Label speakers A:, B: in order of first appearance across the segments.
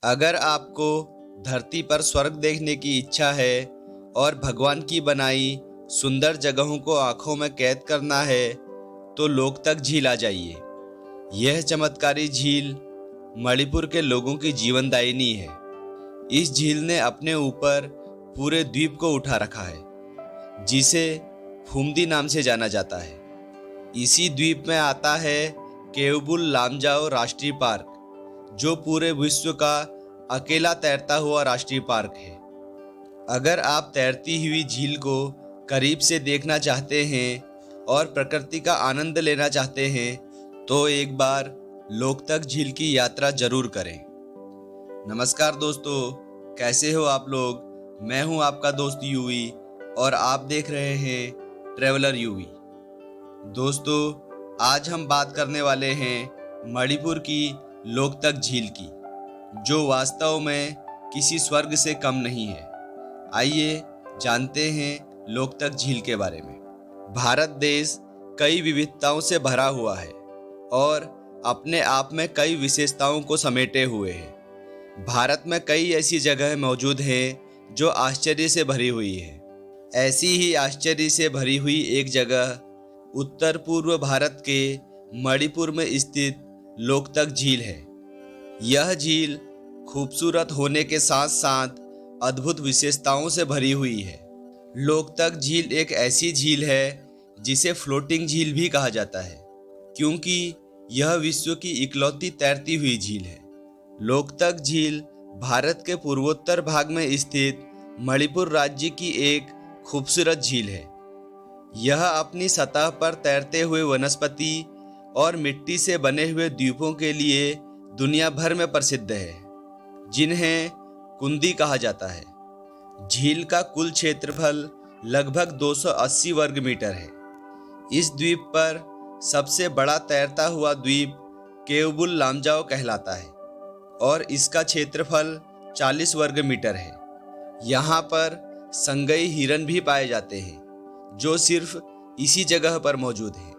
A: अगर आपको धरती पर स्वर्ग देखने की इच्छा है और भगवान की बनाई सुंदर जगहों को आंखों में कैद करना है तो लोकतक झील आ जाइए। यह चमत्कारी झील मणिपुर के लोगों की जीवनदायिनी है। इस झील ने अपने ऊपर पूरे द्वीप को उठा रखा है, जिसे फुमदी नाम से जाना जाता है। इसी द्वीप में आता है केवबुल लामजाओ राष्ट्रीय पार्क, जो पूरे विश्व का अकेला तैरता हुआ राष्ट्रीय पार्क है। अगर आप तैरती हुई झील को करीब से देखना चाहते हैं और प्रकृति का आनंद लेना चाहते हैं तो एक बार लोकतक झील की यात्रा जरूर करें। नमस्कार दोस्तों, कैसे हो आप लोग। मैं हूं आपका दोस्त यूवी और आप देख रहे हैं ट्रैवलर यूवी। दोस्तों, आज हम बात करने वाले हैं मणिपुर की लोकतक झील की, जो वास्तव में किसी स्वर्ग से कम नहीं है। आइए जानते हैं लोकतक झील के बारे में। भारत देश कई विविधताओं से भरा हुआ है और अपने आप में कई विशेषताओं को समेटे हुए है। भारत में कई ऐसी जगह मौजूद हैं जो आश्चर्य से भरी हुई है। ऐसी ही आश्चर्य से भरी हुई एक जगह उत्तर पूर्व भारत के मणिपुर में स्थित लोकतक झील है। यह झील खूबसूरत होने के साथ साथ अद्भुत विशेषताओं से भरी हुई है। लोकतक झील एक ऐसी झील है जिसे फ्लोटिंग झील भी कहा जाता है, क्योंकि यह विश्व की इकलौती तैरती हुई झील है। लोकतक झील भारत के पूर्वोत्तर भाग में स्थित मणिपुर राज्य की एक खूबसूरत झील है। यह अपनी सतह पर तैरते हुए वनस्पति और मिट्टी से बने हुए द्वीपों के लिए दुनिया भर में प्रसिद्ध है, जिन्हें कुंदी कहा जाता है। झील का कुल क्षेत्रफल लगभग 280 वर्ग मीटर है। इस द्वीप पर सबसे बड़ा तैरता हुआ द्वीप केवबुल लामजाओ कहलाता है और इसका क्षेत्रफल 40 वर्ग मीटर है। यहाँ पर संगई हिरन भी पाए जाते हैं, जो सिर्फ इसी जगह पर मौजूद है।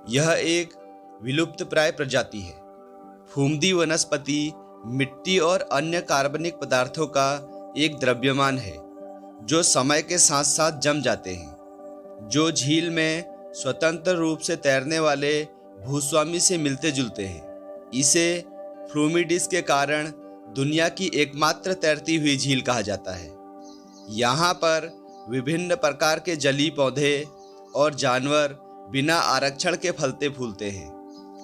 A: यह एक विलुप्तप्राय प्रजाति है। फुमदी वनस्पति मिट्टी और अन्य कार्बनिक पदार्थों का एक द्रव्यमान है जो समय के साथ साथ जम जाते हैं, जो झील में स्वतंत्र रूप से तैरने वाले भूस्वामी से मिलते जुलते हैं। इसे फ्लूमिडिस के कारण दुनिया की एकमात्र तैरती हुई झील कहा जाता है। यहाँ पर विभिन्न प्रकार के जलीय पौधे और जानवर बिना आरक्षण के फलते फूलते हैं।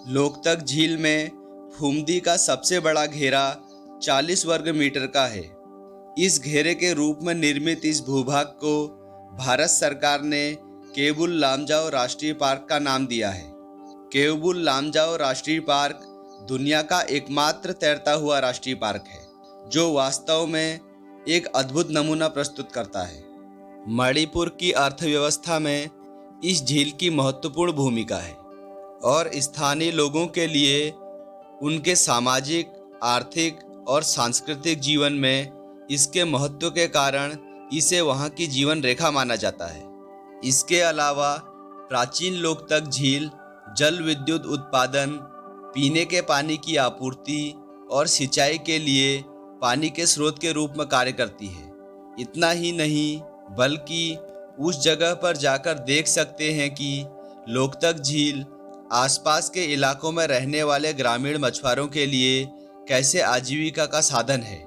A: लोकतक झील में फुमदी का सबसे बड़ा घेरा 40 वर्ग मीटर का है। इस घेरे के रूप में निर्मित इस भूभाग को भारत सरकार ने केवबुल लामजाओ राष्ट्रीय पार्क का नाम दिया है। केवबुल लामजाओ राष्ट्रीय पार्क दुनिया का एकमात्र तैरता हुआ राष्ट्रीय पार्क है, जो वास्तव में एक अद्भुत नमूना प्रस्तुत करता है। मणिपुर की अर्थव्यवस्था में इस झील की महत्वपूर्ण भूमिका है और स्थानीय लोगों के लिए उनके सामाजिक, आर्थिक और सांस्कृतिक जीवन में इसके महत्व के कारण इसे वहाँ की जीवन रेखा माना जाता है। इसके अलावा प्राचीन लोकतक झील जल विद्युत उत्पादन, पीने के पानी की आपूर्ति और सिंचाई के लिए पानी के स्रोत के रूप में कार्य करती है। इतना ही नहीं, बल्कि उस जगह पर जाकर देख सकते हैं कि लोकतक झील आसपास के इलाकों में रहने वाले ग्रामीण मछुआरों के लिए कैसे आजीविका का साधन है।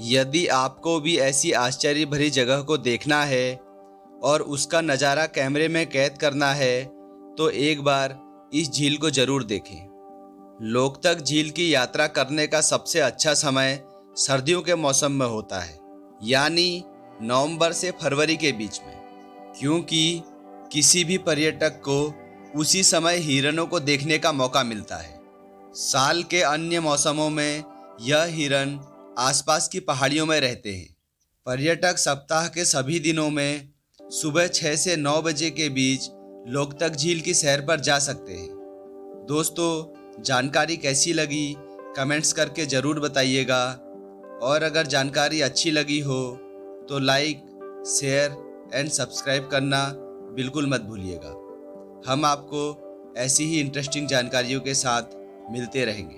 A: यदि आपको भी ऐसी आश्चर्य भरी जगह को देखना है और उसका नज़ारा कैमरे में कैद करना है तो एक बार इस झील को जरूर देखें। लोकतक झील की यात्रा करने का सबसे अच्छा समय सर्दियों के मौसम में होता है, यानी नवंबर से फरवरी के बीच में, क्योंकि किसी भी पर्यटक को उसी समय हिरणों को देखने का मौका मिलता है। साल के अन्य मौसमों में यह हिरण आसपास की पहाड़ियों में रहते हैं। पर्यटक सप्ताह के सभी दिनों में सुबह 6 से 9 बजे के बीच लोकतक झील की सैर पर जा सकते हैं। दोस्तों, जानकारी कैसी लगी कमेंट्स करके ज़रूर बताइएगा, और अगर जानकारी अच्छी लगी हो तो लाइक, शेयर एंड सब्सक्राइब करना बिल्कुल मत भूलिएगा। हम आपको ऐसी ही इंटरेस्टिंग जानकारियों के साथ मिलते रहेंगे।